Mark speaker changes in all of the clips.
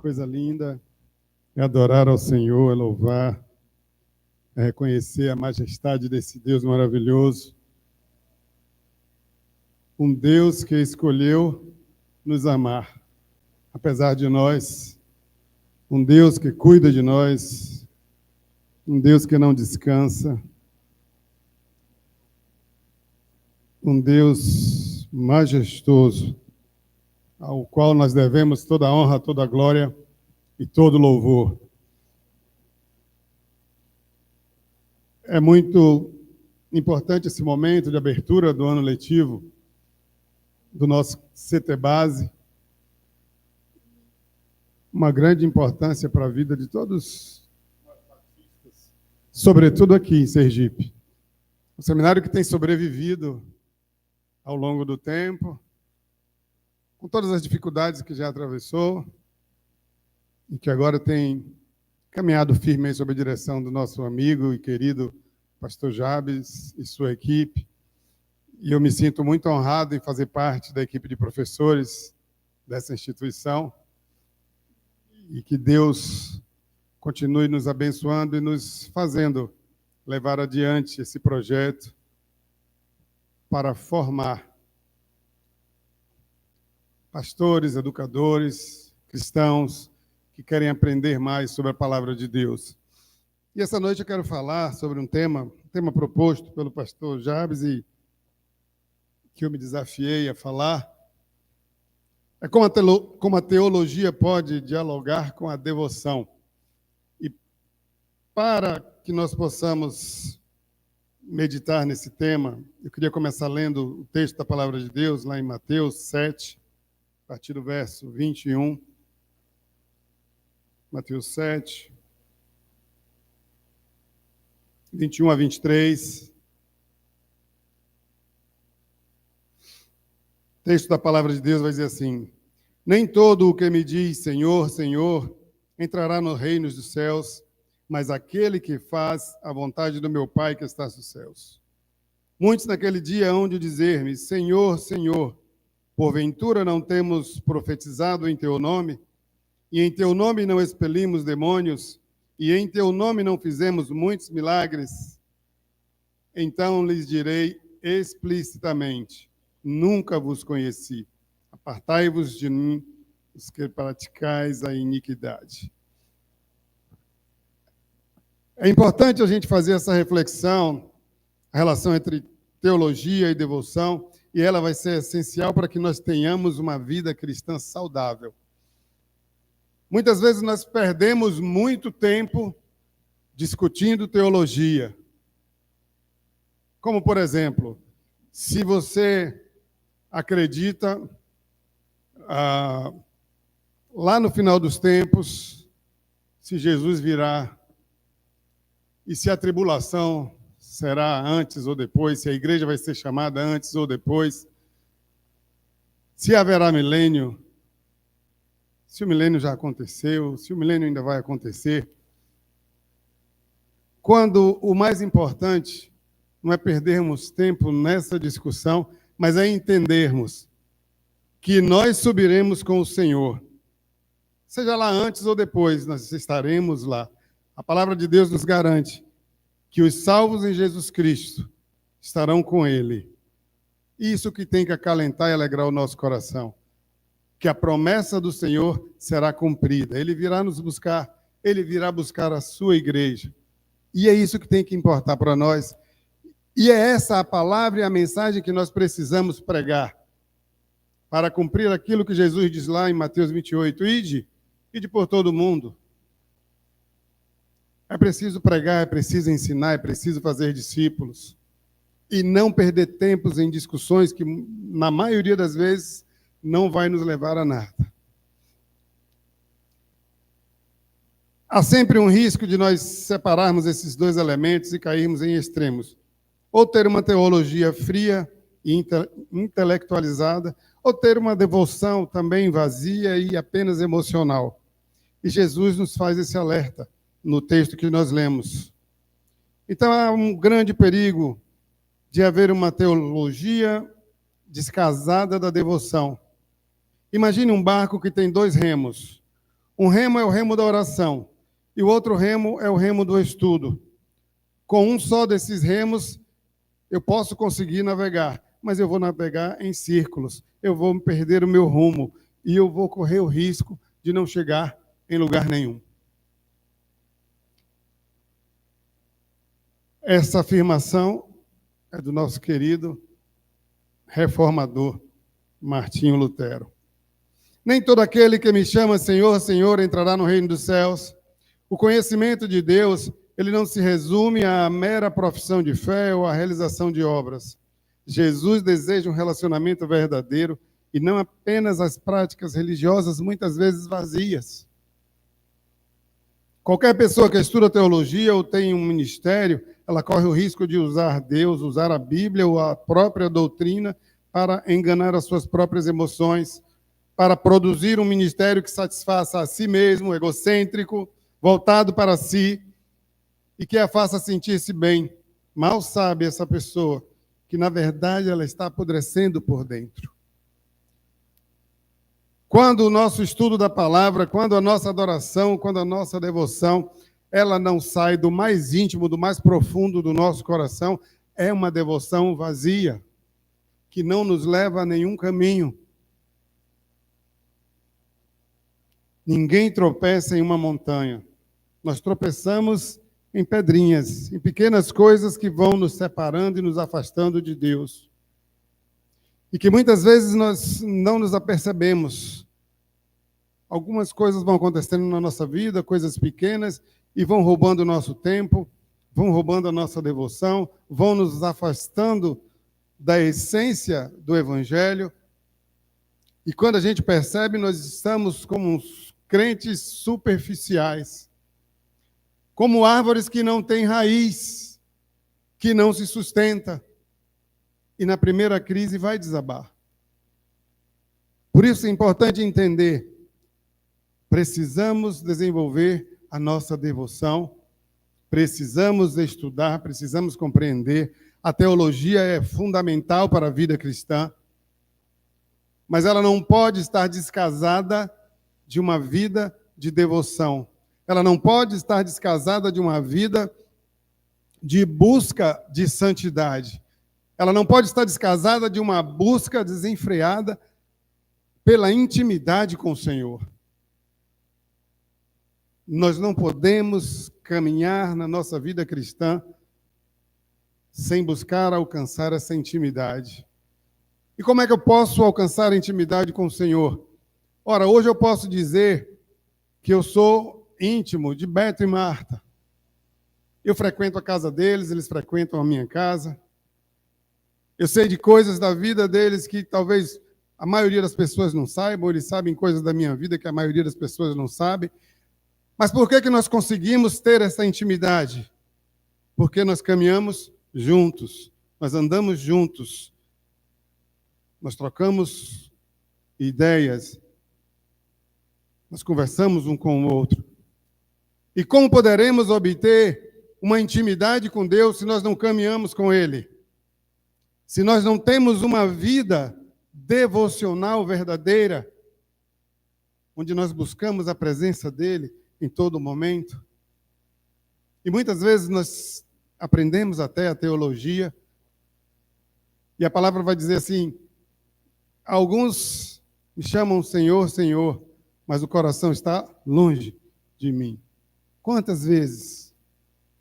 Speaker 1: coisa linda é adorar ao Senhor, é louvar, é reconhecer a majestade desse Deus maravilhoso. Um Deus que escolheu nos amar, apesar de nós. Um Deus que cuida de nós. Um Deus que não descansa. Um Deus majestoso, ao qual nós devemos toda a honra, toda a glória e todo o louvor. É muito importante esse momento de abertura do ano letivo do nosso CT Base. Uma grande importância para a vida de todos, sobretudo aqui em Sergipe. Um seminário que tem sobrevivido ao longo do tempo, com todas as dificuldades que já atravessou, e que agora tem caminhado firme sob a direção do nosso amigo e querido pastor Jabes e sua equipe. E eu me sinto muito honrado em fazer parte da equipe de professores dessa instituição, e que Deus continue nos abençoando e nos fazendo levar adiante esse projeto para formar pastores, educadores, cristãos que querem aprender mais sobre a palavra de Deus. E essa noite eu quero falar sobre um tema proposto pelo pastor Jabes e que eu me desafiei a falar. É como a teologia pode dialogar com a devoção. E para que nós possamos meditar nesse tema, eu queria começar lendo o texto da palavra de Deus, lá em Mateus 7, a partir do verso 21. Mateus 7, 21 a 23. O texto da palavra de Deus vai dizer assim: nem todo o que me diz Senhor, Senhor, entrará no reino dos céus, mas aquele que faz a vontade do meu Pai que está nos céus. Muitos naquele dia hão de dizer-me: Senhor, Senhor, porventura não temos profetizado em teu nome, e em teu nome não expelimos demônios, e em teu nome não fizemos muitos milagres? Então lhes direi explicitamente: nunca vos conheci. Apartai-vos de mim, os que praticais a iniquidade. É importante a gente fazer essa reflexão, a relação entre teologia e devoção, e ela vai ser essencial para que nós tenhamos uma vida cristã saudável. Muitas vezes nós perdemos muito tempo discutindo teologia. Como, por exemplo, se você acredita lá no final dos tempos, se Jesus virá, e se a tribulação será antes ou depois, se a igreja vai ser chamada antes ou depois, se haverá milênio, se o milênio já aconteceu, se o milênio ainda vai acontecer, quando o mais importante não é perdermos tempo nessa discussão, mas é entendermos que nós subiremos com o Senhor. Seja lá antes ou depois, nós estaremos lá. A palavra de Deus nos garante que os salvos em Jesus Cristo estarão com Ele. Isso que tem que acalentar e alegrar o nosso coração. Que a promessa do Senhor será cumprida. Ele virá nos buscar, Ele virá buscar a sua igreja. E é isso que tem que importar para nós. E é essa a palavra e a mensagem que nós precisamos pregar para cumprir aquilo que Jesus diz lá em Mateus 28, ide por todo o mundo. É preciso pregar, é preciso ensinar, é preciso fazer discípulos. E não perder tempos em discussões que, na maioria das vezes, não vai nos levar a nada. Há sempre um risco de nós separarmos esses dois elementos e cairmos em extremos. Ou ter uma teologia fria e intelectualizada, ou ter uma devoção também vazia e apenas emocional. E Jesus nos faz esse alerta no texto que nós lemos. Então, há um grande perigo de haver uma teologia descasada da devoção. Imagine um barco que tem dois remos. Um remo é o remo da oração e o outro remo é o remo do estudo. Com um só desses remos, eu posso conseguir navegar, mas eu vou navegar em círculos, eu vou perder o meu rumo e eu vou correr o risco de não chegar em lugar nenhum. Essa afirmação é do nosso querido reformador Martinho Lutero. Nem todo aquele que me chama Senhor, Senhor entrará no reino dos céus. O conhecimento de Deus, ele não se resume à mera profissão de fé ou à realização de obras. Jesus deseja um relacionamento verdadeiro e não apenas as práticas religiosas, muitas vezes vazias. Qualquer pessoa que estuda teologia ou tem um ministério, ela corre o risco de usar Deus, usar a Bíblia ou a própria doutrina para enganar as suas próprias emoções, para produzir um ministério que satisfaça a si mesmo, egocêntrico, voltado para si, e que a faça sentir-se bem. Mal sabe essa pessoa que, na verdade, ela está apodrecendo por dentro. Quando o nosso estudo da palavra, quando a nossa adoração, quando a nossa devoção, ela não sai do mais íntimo, do mais profundo do nosso coração, é uma devoção vazia, que não nos leva a nenhum caminho. Ninguém tropeça em uma montanha. Nós tropeçamos em pedrinhas, em pequenas coisas que vão nos separando e nos afastando de Deus. E que muitas vezes nós não nos apercebemos. Algumas coisas vão acontecendo na nossa vida, coisas pequenas, e vão roubando o nosso tempo, vão roubando a nossa devoção, vão nos afastando da essência do Evangelho. E quando a gente percebe, nós estamos como uns crentes superficiais, como árvores que não têm raiz, que não se sustenta, e na primeira crise vai desabar. Por isso é importante entender, precisamos desenvolver a nossa devoção, precisamos estudar, precisamos compreender. A teologia é fundamental para a vida cristã, mas ela não pode estar descasada de uma vida de devoção. Ela não pode estar descasada de uma vida de busca de santidade. Ela não pode estar descasada de uma busca desenfreada pela intimidade com o Senhor. Nós não podemos caminhar na nossa vida cristã sem buscar alcançar essa intimidade. E como é que eu posso alcançar a intimidade com o Senhor? Ora, hoje eu posso dizer que eu sou íntimo de Beto e Marta. Eu frequento a casa deles, eles frequentam a minha casa. Eu sei de coisas da vida deles que talvez a maioria das pessoas não saibam, eles sabem coisas da minha vida que a maioria das pessoas não sabe. Mas por que nós conseguimos ter essa intimidade? Porque nós caminhamos juntos, nós andamos juntos, nós trocamos ideias, nós conversamos um com o outro. E como poderemos obter uma intimidade com Deus se nós não caminhamos com Ele? Se nós não temos uma vida devocional verdadeira, onde nós buscamos a presença dEle em todo momento? E muitas vezes nós aprendemos até a teologia, e a palavra vai dizer assim, alguns me chamam Senhor, Senhor, mas o coração está longe de mim. Quantas vezes,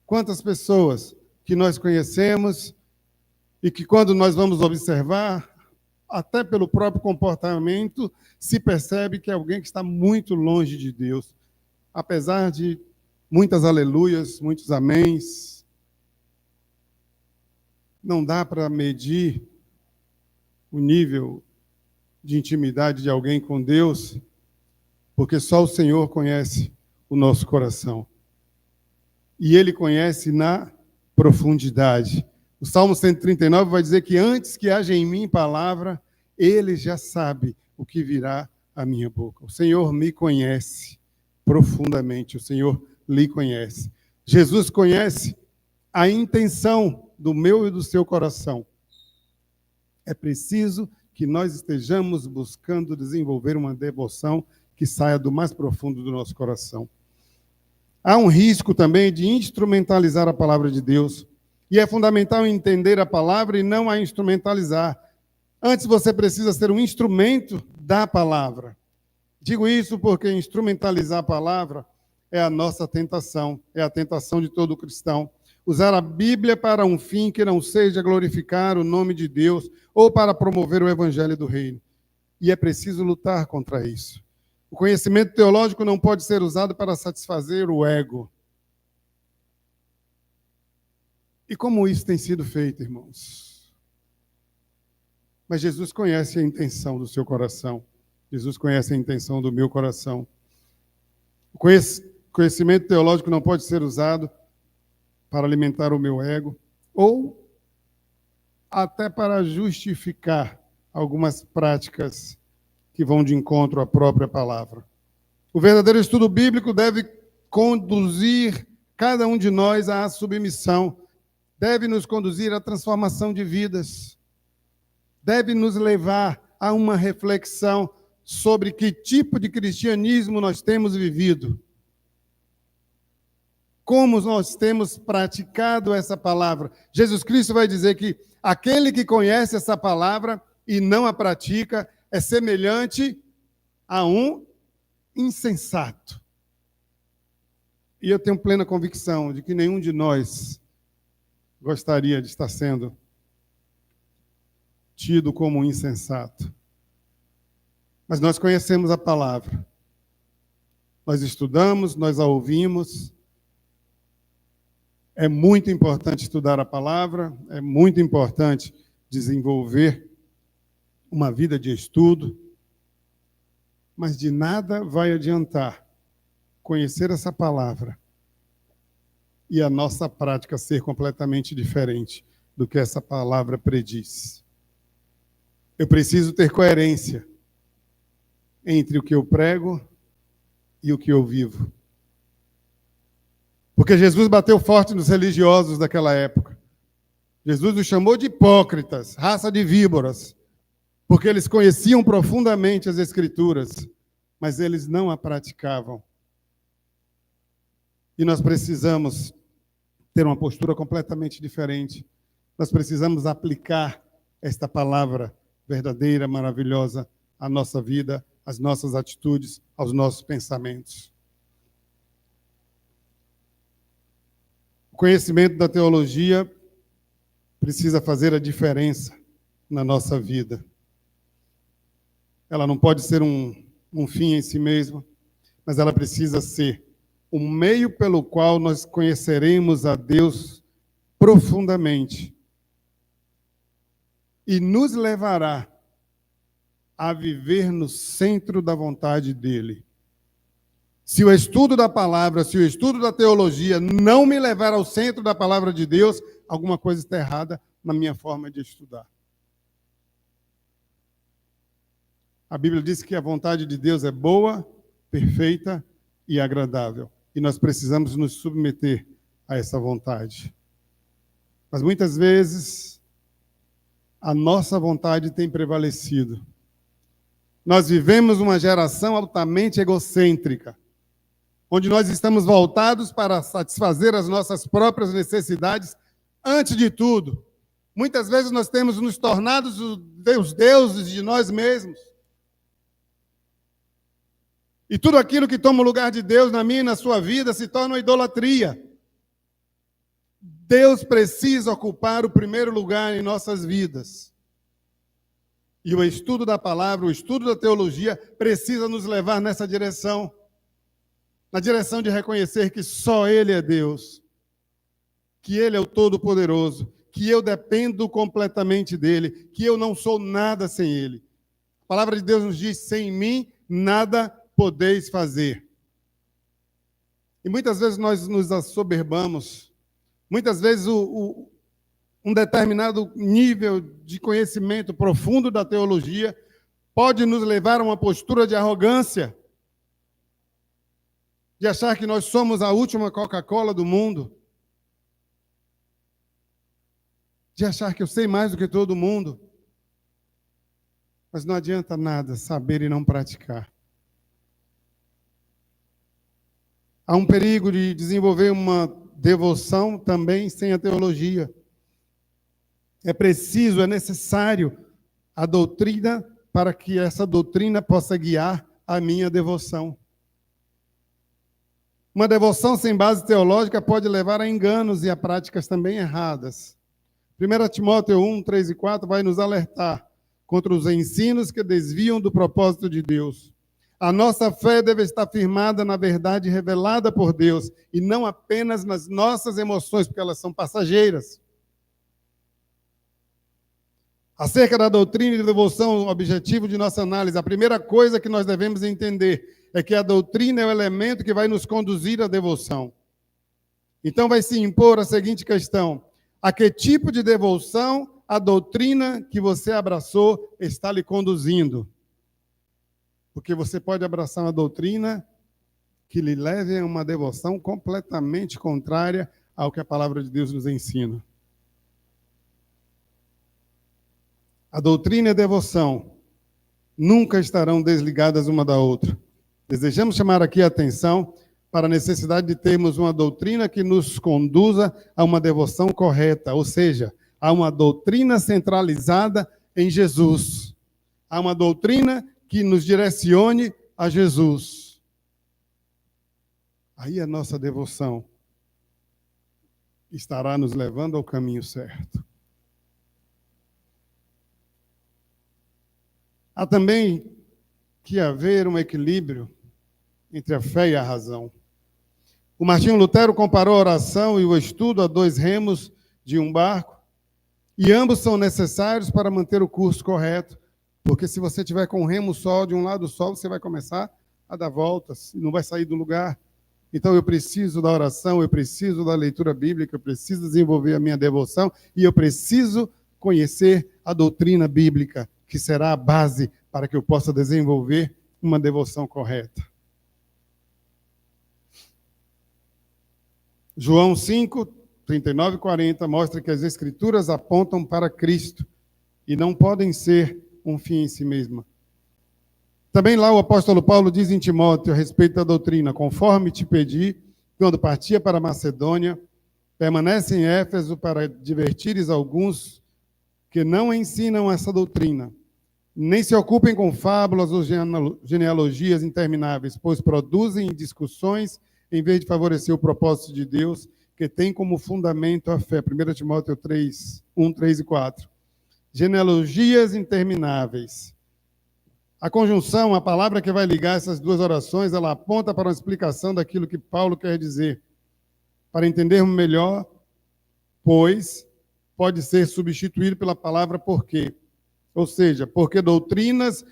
Speaker 1: quantas pessoas que nós conhecemos e que quando nós vamos observar, até pelo próprio comportamento, se percebe que é alguém que está muito longe de Deus. Apesar de muitas aleluias, muitos améns, não dá para medir o nível de intimidade de alguém com Deus, porque só o Senhor conhece o nosso coração. E Ele conhece na profundidade. O Salmo 139 vai dizer que antes que haja em mim palavra, Ele já sabe o que virá à minha boca. O Senhor me conhece profundamente, o Senhor lhe conhece. Jesus conhece a intenção do meu e do seu coração. É preciso que nós estejamos buscando desenvolver uma devoção que saia do mais profundo do nosso coração. Há um risco também de instrumentalizar a palavra de Deus. E é fundamental entender a palavra e não a instrumentalizar. Antes você precisa ser um instrumento da palavra. Digo isso porque instrumentalizar a palavra é a nossa tentação, é a tentação de todo cristão. Usar a Bíblia para um fim que não seja glorificar o nome de Deus ou para promover o evangelho do reino. E é preciso lutar contra isso. O conhecimento teológico não pode ser usado para satisfazer o ego. E como isso tem sido feito, irmãos? Mas Jesus conhece a intenção do seu coração. Jesus conhece a intenção do meu coração. O conhecimento teológico não pode ser usado para alimentar o meu ego ou até para justificar algumas práticas que vão de encontro à própria palavra. O verdadeiro estudo bíblico deve conduzir cada um de nós à submissão, deve nos conduzir à transformação de vidas, deve nos levar a uma reflexão sobre que tipo de cristianismo nós temos vivido, como nós temos praticado essa palavra. Jesus Cristo vai dizer que aquele que conhece essa palavra e não a pratica é semelhante a um insensato. E eu tenho plena convicção de que nenhum de nós gostaria de estar sendo tido como um insensato. Mas nós conhecemos a palavra. Nós estudamos, nós a ouvimos. É muito importante estudar a palavra, é muito importante desenvolver uma vida de estudo, mas de nada vai adiantar conhecer essa palavra e a nossa prática ser completamente diferente do que essa palavra prediz. Eu preciso ter coerência entre o que eu prego e o que eu vivo. Porque Jesus bateu forte nos religiosos daquela época. Jesus os chamou de hipócritas, raça de víboras, porque eles conheciam profundamente as Escrituras, mas eles não a praticavam. E nós precisamos ter uma postura completamente diferente. Nós precisamos aplicar esta palavra verdadeira, maravilhosa, à nossa vida, às nossas atitudes, aos nossos pensamentos. O conhecimento da teologia precisa fazer a diferença na nossa vida. Ela não pode ser um fim em si mesma, mas ela precisa ser o meio pelo qual nós conheceremos a Deus profundamente e nos levará a viver no centro da vontade dele. Se o estudo da palavra, se o estudo da teologia não me levar ao centro da palavra de Deus, alguma coisa está errada na minha forma de estudar. A Bíblia diz que a vontade de Deus é boa, perfeita e agradável. E nós precisamos nos submeter a essa vontade. Mas muitas vezes a nossa vontade tem prevalecido. Nós vivemos uma geração altamente egocêntrica, onde nós estamos voltados para satisfazer as nossas próprias necessidades antes de tudo. Muitas vezes nós temos nos tornado os deuses de nós mesmos. E tudo aquilo que toma o lugar de Deus na minha e na sua vida se torna uma idolatria. Deus precisa ocupar o primeiro lugar em nossas vidas. E o estudo da palavra, o estudo da teologia precisa nos levar nessa direção. Na direção de reconhecer que só Ele é Deus. Que Ele é o Todo-Poderoso. Que eu dependo completamente dEle. Que eu não sou nada sem Ele. A palavra de Deus nos diz, sem mim, nada podeis fazer. E muitas vezes nós nos assoberbamos. Muitas vezes um determinado nível de conhecimento profundo da teologia pode nos levar a uma postura de arrogância, de achar que nós somos a última Coca-Cola do mundo, de achar que eu sei mais do que todo mundo. Mas não adianta nada saber e não praticar. Há um perigo de desenvolver uma devoção também sem a teologia. É preciso, é necessário a doutrina para que essa doutrina possa guiar a minha devoção. Uma devoção sem base teológica pode levar a enganos e a práticas também erradas. 1 Timóteo 1, 3 e 4 vai nos alertar contra os ensinos que desviam do propósito de Deus. A nossa fé deve estar firmada na verdade revelada por Deus e não apenas nas nossas emoções, porque elas são passageiras. Acerca da doutrina e devoção, o objetivo de nossa análise, a primeira coisa que nós devemos entender é que a doutrina é o elemento que vai nos conduzir à devoção. Então vai se impor a seguinte questão: a que tipo de devoção a doutrina que você abraçou está lhe conduzindo? Porque você pode abraçar uma doutrina que lhe leve a uma devoção completamente contrária ao que a palavra de Deus nos ensina. A doutrina e a devoção nunca estarão desligadas uma da outra. Desejamos chamar aqui a atenção para a necessidade de termos uma doutrina que nos conduza a uma devoção correta, ou seja, a uma doutrina centralizada em Jesus. A uma doutrina que nos direcione a Jesus. Aí a nossa devoção estará nos levando ao caminho certo. Há também que haver um equilíbrio entre a fé e a razão. O Martinho Lutero comparou a oração e o estudo a dois remos de um barco, e ambos são necessários para manter o curso correto, porque se você tiver com um remo só, de um lado só, você vai começar a dar voltas, não vai sair do lugar. Então eu preciso da oração, eu preciso da leitura bíblica, eu preciso desenvolver a minha devoção, e eu preciso conhecer a doutrina bíblica, que será a base para que eu possa desenvolver uma devoção correta. João 5, 39 e 40 mostra que as Escrituras apontam para Cristo e não podem ser um fim em si mesma. Também lá o apóstolo Paulo diz em Timóteo a respeito da doutrina: conforme te pedi, quando partia para Macedônia, permanece em Éfeso para divertires alguns que não ensinam essa doutrina, nem se ocupem com fábulas ou genealogias intermináveis, pois produzem discussões em vez de favorecer o propósito de Deus, que tem como fundamento a fé. 1 Timóteo 3, 1, 3 e 4. Genealogias intermináveis. A conjunção, a palavra que vai ligar essas duas orações, ela aponta para uma explicação daquilo que Paulo quer dizer. Para entendermos melhor, pois, pode ser substituído pela palavra porque. Ou seja, porque doutrinas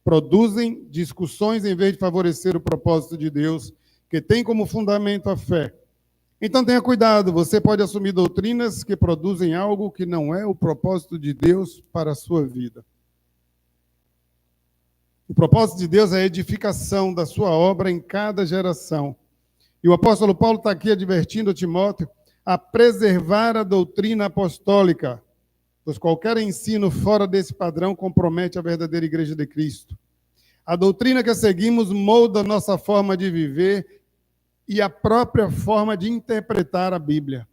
Speaker 1: produzem discussões em vez de favorecer o propósito de Deus, que tem como fundamento a fé. Então tenha cuidado, você pode assumir doutrinas que produzem algo que não é o propósito de Deus para a sua vida. O propósito de Deus é a edificação da sua obra em cada geração. E o apóstolo Paulo está aqui advertindo a Timóteo a preservar a doutrina apostólica, pois qualquer ensino fora desse padrão compromete a verdadeira igreja de Cristo. A doutrina que seguimos molda a nossa forma de viver e a própria forma de interpretar a Bíblia.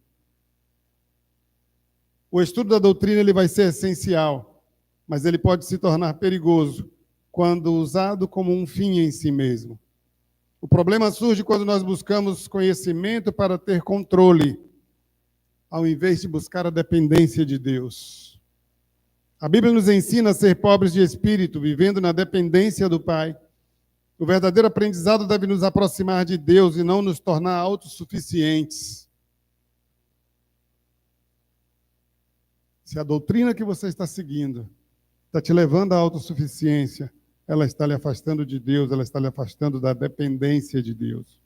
Speaker 1: O estudo da doutrina ele vai ser essencial, mas ele pode se tornar perigoso quando usado como um fim em si mesmo. O problema surge quando nós buscamos conhecimento para ter controle, ao invés de buscar a dependência de Deus. A Bíblia nos ensina a ser pobres de espírito, vivendo na dependência do Pai. O verdadeiro aprendizado deve nos aproximar de Deus e não nos tornar autossuficientes. Se a doutrina que você está seguindo está te levando à autossuficiência, ela está lhe afastando de Deus, ela está lhe afastando da dependência de Deus.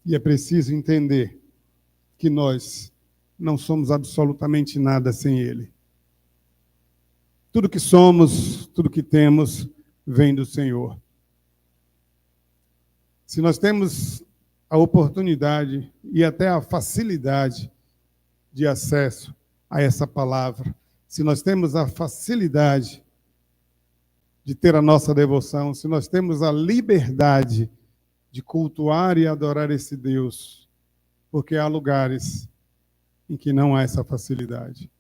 Speaker 1: E é preciso entender que nós não somos absolutamente nada sem Ele. Tudo que somos, tudo que temos, vem do Senhor. Se nós temos a oportunidade e até a facilidade de acesso a essa palavra, se nós temos a facilidade de ter a nossa devoção, se nós temos a liberdade de cultuar e adorar esse Deus, porque há lugares em que não há essa facilidade.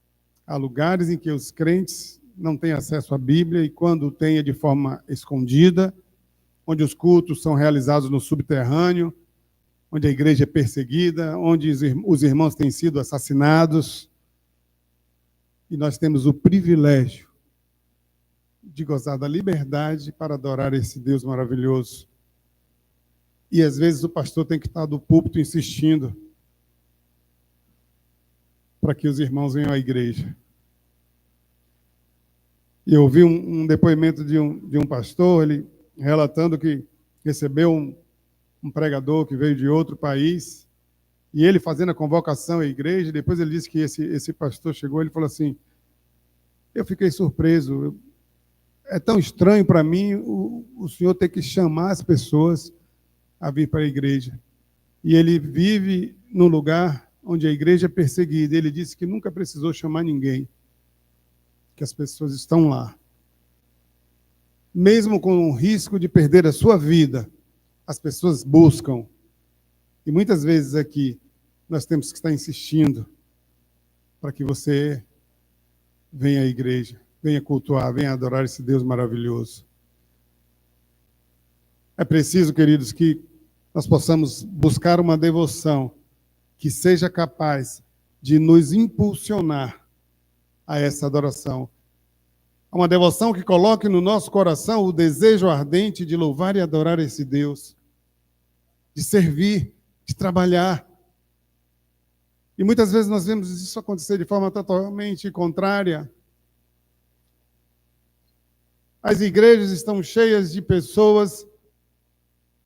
Speaker 1: Há lugares em que os crentes não têm acesso à Bíblia e quando tem é de forma escondida, onde os cultos são realizados no subterrâneo, onde a igreja é perseguida, onde os irmãos têm sido assassinados. E nós temos o privilégio de gozar da liberdade para adorar esse Deus maravilhoso. E às vezes o pastor tem que estar do púlpito insistindo para que os irmãos venham à igreja. E eu ouvi um depoimento de um pastor, ele relatando que recebeu um pregador que veio de outro país, e ele fazendo a convocação à igreja, depois ele disse que esse pastor chegou, ele falou assim, eu fiquei surpreso, é tão estranho para mim o senhor ter que chamar as pessoas a vir para a igreja. E ele vive num lugar onde a igreja é perseguida. Ele disse que nunca precisou chamar ninguém, que as pessoas estão lá. Mesmo com o risco de perder a sua vida, as pessoas buscam. E muitas vezes aqui, nós temos que estar insistindo para que você venha à igreja, venha cultuar, venha adorar esse Deus maravilhoso. É preciso, queridos, que nós possamos buscar uma devoção que seja capaz de nos impulsionar a essa adoração. Uma devoção que coloque no nosso coração o desejo ardente de louvar e adorar esse Deus, de servir, de trabalhar. E muitas vezes nós vemos isso acontecer de forma totalmente contrária. As igrejas estão cheias de pessoas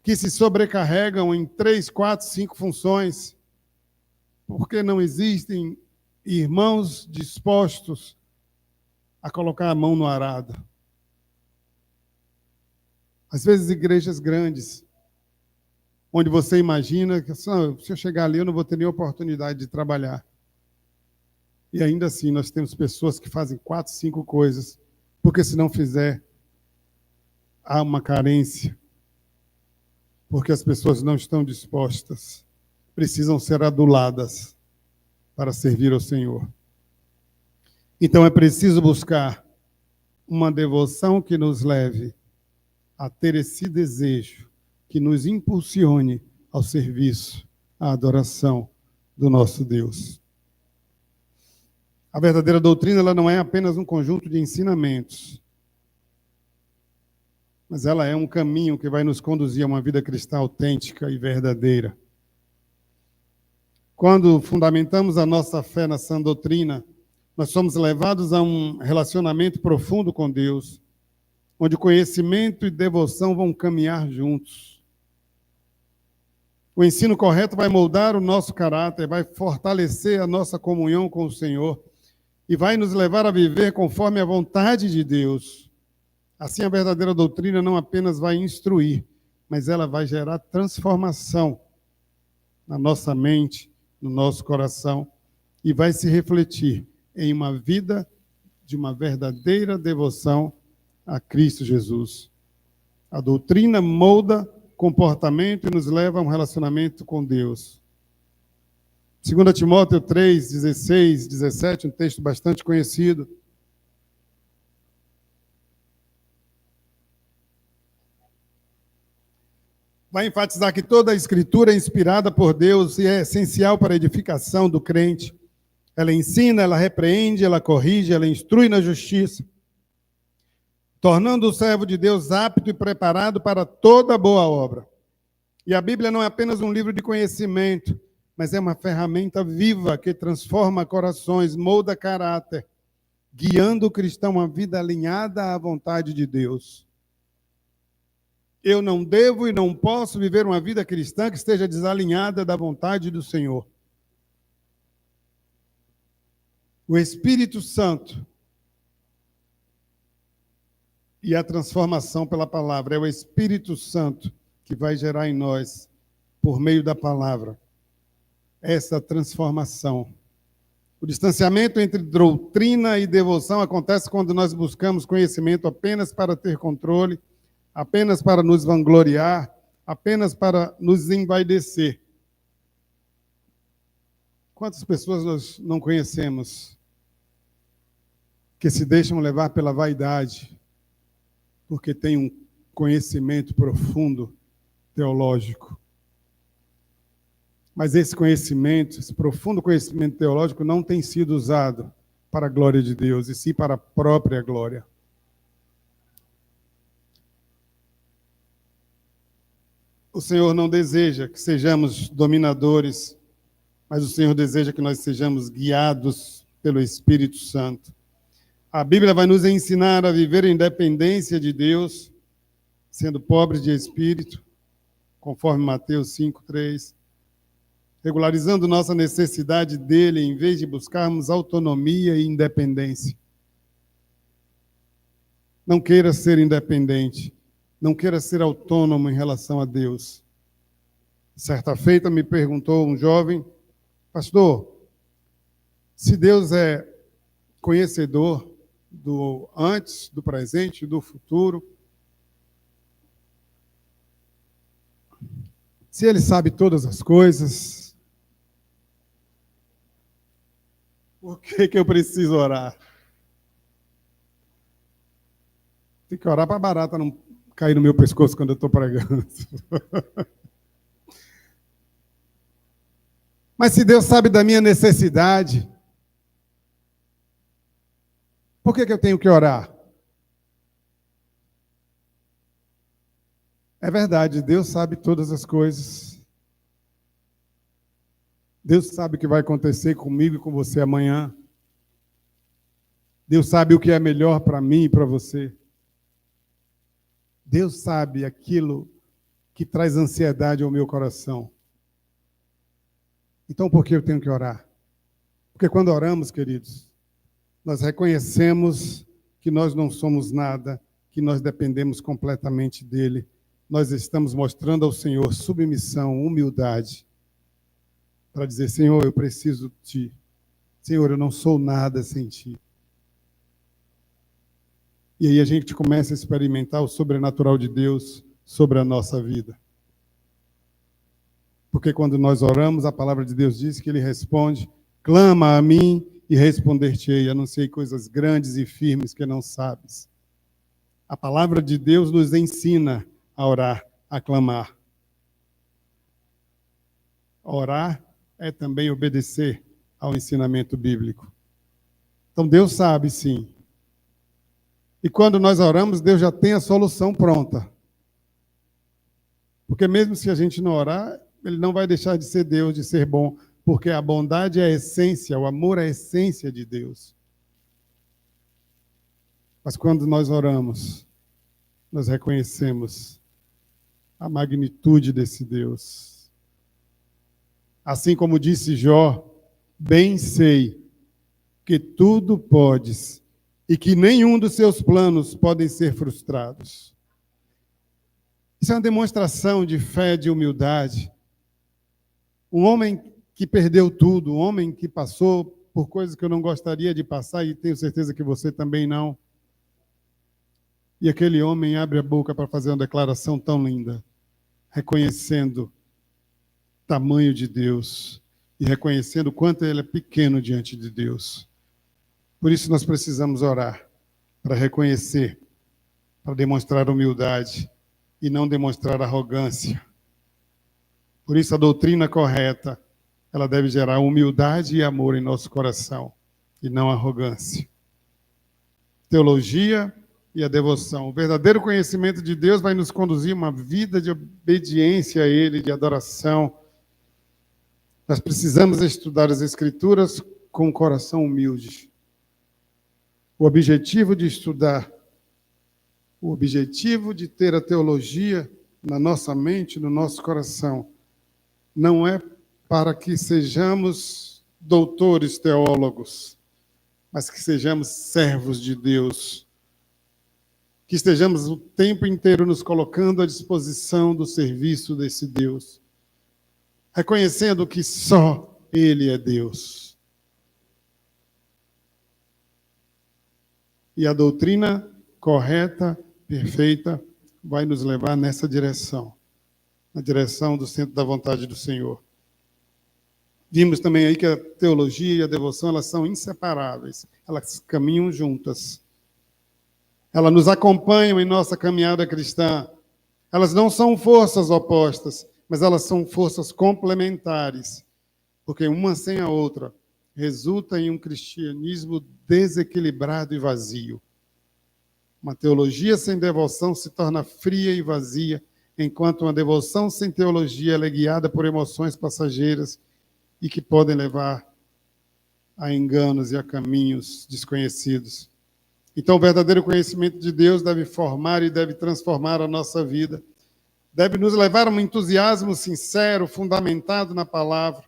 Speaker 1: que se sobrecarregam em 3, 4, 5 funções, porque não existem irmãos dispostos a colocar a mão no arado. Às vezes, igrejas grandes, onde você imagina que se eu chegar ali, eu não vou ter nem oportunidade de trabalhar. E ainda assim, nós temos pessoas que fazem 4, 5 coisas, porque se não fizer, há uma carência, porque as pessoas não estão dispostas, precisam ser aduladas para servir ao Senhor. Então é preciso buscar uma devoção que nos leve a ter esse desejo, que nos impulsione ao serviço, à adoração do nosso Deus. A verdadeira doutrina, ela não é apenas um conjunto de ensinamentos, mas ela é um caminho que vai nos conduzir a uma vida cristã autêntica e verdadeira. Quando fundamentamos a nossa fé na sã doutrina, nós somos levados a um relacionamento profundo com Deus, onde conhecimento e devoção vão caminhar juntos. O ensino correto vai moldar o nosso caráter, vai fortalecer a nossa comunhão com o Senhor e vai nos levar a viver conforme a vontade de Deus. Assim, a verdadeira doutrina não apenas vai instruir, mas ela vai gerar transformação na nossa mente, no nosso coração, e vai se refletir em uma vida de uma verdadeira devoção a Cristo Jesus. A doutrina molda comportamento e nos leva a um relacionamento com Deus. 2 Timóteo 3, 16, 17, um texto bastante conhecido. Vai enfatizar que toda a Escritura é inspirada por Deus e é essencial para a edificação do crente. Ela ensina, ela repreende, ela corrige, ela instrui na justiça, tornando o servo de Deus apto e preparado para toda boa obra. E a Bíblia não é apenas um livro de conhecimento, mas é uma ferramenta viva que transforma corações, molda caráter, guiando o cristão a vida alinhada à vontade de Deus. Eu não devo e não posso viver uma vida cristã que esteja desalinhada da vontade do Senhor. O Espírito Santo e a transformação pela palavra. É o Espírito Santo que vai gerar em nós, por meio da palavra, essa transformação. O distanciamento entre doutrina e devoção acontece quando nós buscamos conhecimento apenas para ter controle, apenas para nos vangloriar, apenas para nos envaidecer. Quantas pessoas nós não conhecemos que se deixam levar pela vaidade, porque têm um conhecimento profundo teológico? Mas esse conhecimento, esse profundo conhecimento teológico não tem sido usado para a glória de Deus, e sim para a própria glória. O Senhor não deseja que sejamos dominadores, mas o Senhor deseja que nós sejamos guiados pelo Espírito Santo. A Bíblia vai nos ensinar a viver em dependência de Deus, sendo pobres de espírito, conforme Mateus 5:3, regularizando nossa necessidade dele, em vez de buscarmos autonomia e independência. Não queira ser independente, não queira ser autônomo em relação a Deus. Certa feita me perguntou um jovem: pastor, se Deus é conhecedor do antes, do presente e do futuro, se ele sabe todas as coisas, por que eu preciso orar? Tem que orar para a barata não cair no meu pescoço quando eu estou pregando. Mas se Deus sabe da minha necessidade, por que eu tenho que orar? É verdade, Deus sabe todas as coisas. Deus sabe o que vai acontecer comigo e com você amanhã. Deus sabe o que é melhor para mim e para você. Deus sabe aquilo que traz ansiedade ao meu coração. Então, por que eu tenho que orar? Porque quando oramos, queridos, nós reconhecemos que nós não somos nada, que nós dependemos completamente dele. Nós estamos mostrando ao Senhor submissão, humildade, para dizer: Senhor, eu preciso de ti. Senhor, eu não sou nada sem ti. E aí a gente começa a experimentar o sobrenatural de Deus sobre a nossa vida. Porque quando nós oramos, a palavra de Deus diz que ele responde: clama a mim e responder-te-ei, anunciei coisas grandes e firmes que não sabes. A palavra de Deus nos ensina a orar, a clamar. Orar é também obedecer ao ensinamento bíblico. Então Deus sabe, sim. E quando nós oramos, Deus já tem a solução pronta. Porque mesmo se a gente não orar, ele não vai deixar de ser Deus, de ser bom, porque a bondade é a essência, o amor é a essência de Deus. Mas quando nós oramos, nós reconhecemos a magnitude desse Deus. Assim como disse Jó: bem sei que tudo podes e que nenhum dos seus planos podem ser frustrados. Isso é uma demonstração de fé, de humildade. Um homem que perdeu tudo, um homem que passou por coisas que eu não gostaria de passar, e tenho certeza que você também não. E aquele homem abre a boca para fazer uma declaração tão linda, reconhecendo o tamanho de Deus e reconhecendo o quanto ele é pequeno diante de Deus. Por isso nós precisamos orar, para reconhecer, para demonstrar humildade e não demonstrar arrogância. Por isso a doutrina correta, ela deve gerar humildade e amor em nosso coração, e não arrogância. Teologia e a devoção. O verdadeiro conhecimento de Deus vai nos conduzir a uma vida de obediência a Ele, de adoração. Nós precisamos estudar as Escrituras com um coração humilde. O objetivo de estudar, o objetivo de ter a teologia na nossa mente, no nosso coração, não é para que sejamos doutores teólogos, mas que sejamos servos de Deus, que estejamos o tempo inteiro nos colocando à disposição do serviço desse Deus, reconhecendo que só Ele é Deus. E a doutrina correta, perfeita, vai nos levar nessa direção, na direção do centro da vontade do Senhor. Vimos também aí que a teologia e a devoção, elas são inseparáveis, elas caminham juntas. Elas nos acompanham em nossa caminhada cristã. Elas não são forças opostas, mas elas são forças complementares, porque uma sem a outra resulta em um cristianismo desequilibrado e vazio. Uma teologia sem devoção se torna fria e vazia, enquanto uma devoção sem teologia ela é guiada por emoções passageiras e que podem levar a enganos e a caminhos desconhecidos. Então, o verdadeiro conhecimento de Deus deve formar e deve transformar a nossa vida, deve nos levar a um entusiasmo sincero, fundamentado na palavra.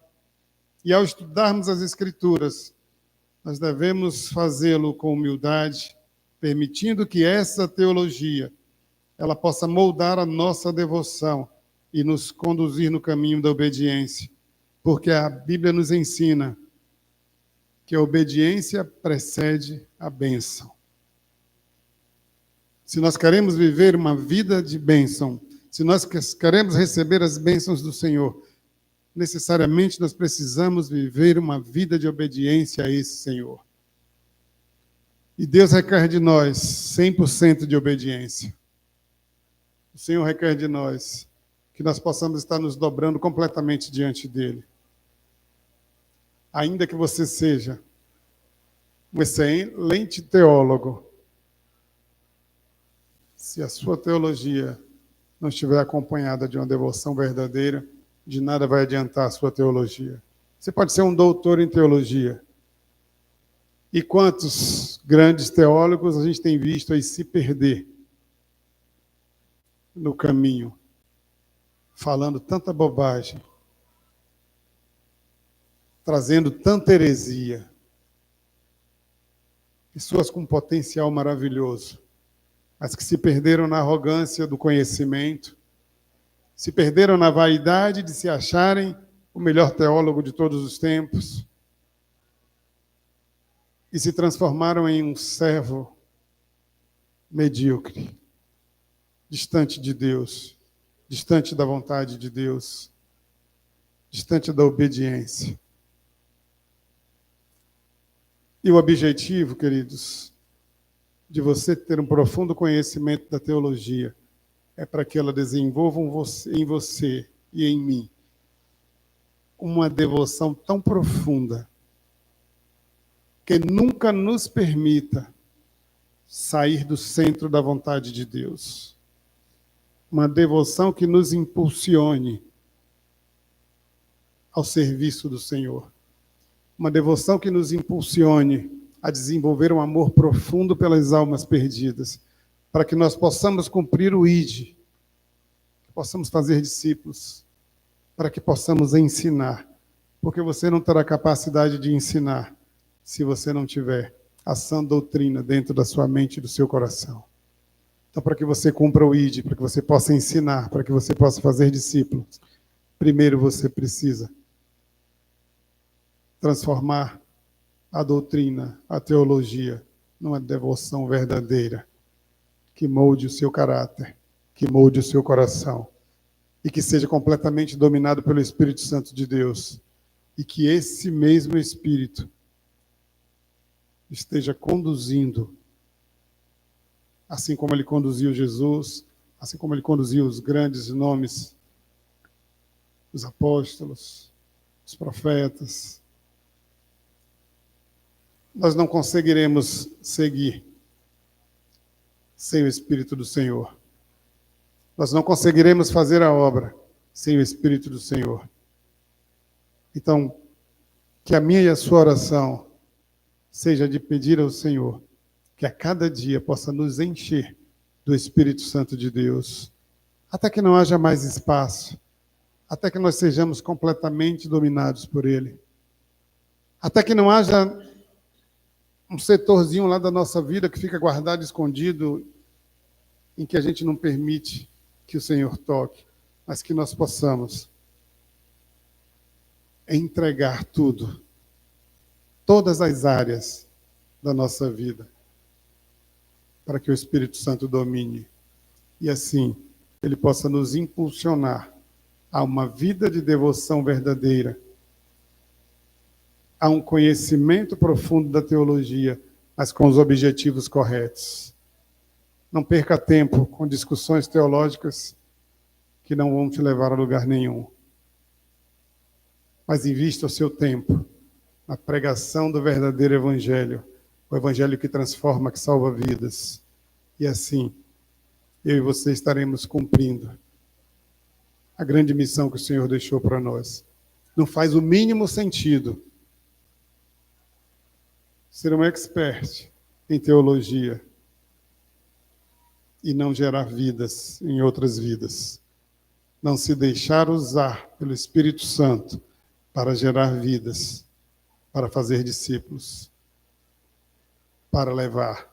Speaker 1: E ao estudarmos as Escrituras, nós devemos fazê-lo com humildade, permitindo que essa teologia ela possa moldar a nossa devoção e nos conduzir no caminho da obediência. Porque a Bíblia nos ensina que a obediência precede a bênção. Se nós queremos viver uma vida de bênção, se nós queremos receber as bênçãos do Senhor, necessariamente nós precisamos viver uma vida de obediência a esse Senhor. E Deus requer de nós 100% de obediência. O Senhor requer de nós que nós possamos estar nos dobrando completamente diante dEle. Ainda que você seja um excelente teólogo, se a sua teologia não estiver acompanhada de uma devoção verdadeira, de nada vai adiantar a sua teologia. Você pode ser um doutor em teologia. E quantos grandes teólogos a gente tem visto aí se perder no caminho, falando tanta bobagem, trazendo tanta heresia. Pessoas com potencial maravilhoso, mas que se perderam na arrogância do conhecimento, se perderam na vaidade de se acharem o melhor teólogo de todos os tempos e se transformaram em um servo medíocre, distante de Deus, distante da vontade de Deus, distante da obediência. E o objetivo, queridos, de você ter um profundo conhecimento da teologia é para que ela desenvolva em você e em mim uma devoção tão profunda que nunca nos permita sair do centro da vontade de Deus. Uma devoção que nos impulsione ao serviço do Senhor. Uma devoção que nos impulsione a desenvolver um amor profundo pelas almas perdidas, para que nós possamos cumprir o ID, que possamos fazer discípulos, para que possamos ensinar, porque você não terá capacidade de ensinar se você não tiver a sã doutrina dentro da sua mente e do seu coração. Então, para que você cumpra o ID, para que você possa ensinar, para que você possa fazer discípulos, primeiro você precisa transformar a doutrina, a teologia, numa devoção verdadeira, que molde o seu caráter, que molde o seu coração, e que seja completamente dominado pelo Espírito Santo de Deus, e que esse mesmo Espírito esteja conduzindo, assim como ele conduziu Jesus, assim como ele conduziu os grandes nomes, os apóstolos, os profetas. Nós não conseguiremos seguir sem o Espírito do Senhor. Nós não conseguiremos fazer a obra sem o Espírito do Senhor. Então, que a minha e a sua oração seja de pedir ao Senhor que a cada dia possa nos encher do Espírito Santo de Deus, até que não haja mais espaço, até que nós sejamos completamente dominados por Ele, até que não haja um setorzinho lá da nossa vida que fica guardado, escondido, em que a gente não permite que o Senhor toque, mas que nós possamos entregar tudo, todas as áreas da nossa vida, para que o Espírito Santo domine. E assim, ele possa nos impulsionar a uma vida de devoção verdadeira, a um conhecimento profundo da teologia, mas com os objetivos corretos. Não perca tempo com discussões teológicas que não vão te levar a lugar nenhum. Mas invista o seu tempo na pregação do verdadeiro evangelho, o evangelho que transforma, que salva vidas. E assim, eu e você estaremos cumprindo a grande missão que o Senhor deixou para nós. Não faz o mínimo sentido ser um expert em teologia e não gerar vidas em outras vidas. Não se deixar usar pelo Espírito Santo para gerar vidas, para fazer discípulos, para levar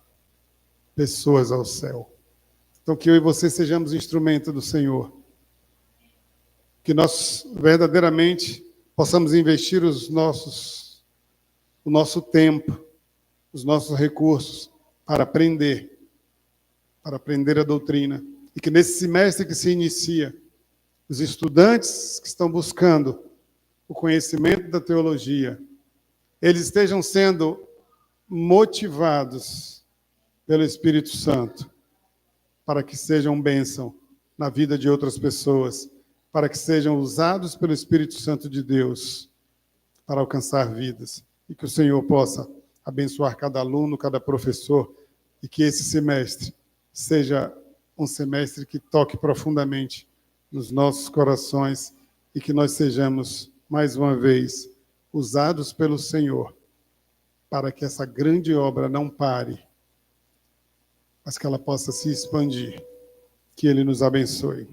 Speaker 1: pessoas ao céu. Então, que eu e você sejamos instrumento do Senhor. Que nós verdadeiramente possamos investir o nosso tempo, os nossos recursos para aprender a doutrina. E que nesse semestre que se inicia, os estudantes que estão buscando o conhecimento da teologia, eles estejam sendo motivados pelo Espírito Santo para que sejam bênção na vida de outras pessoas, para que sejam usados pelo Espírito Santo de Deus para alcançar vidas. E que o Senhor possa abençoar cada aluno, cada professor, e que esse semestre seja um semestre que toque profundamente nos nossos corações e que nós sejamos, mais uma vez, usados pelo Senhor para que essa grande obra não pare, mas que ela possa se expandir. Que Ele nos abençoe.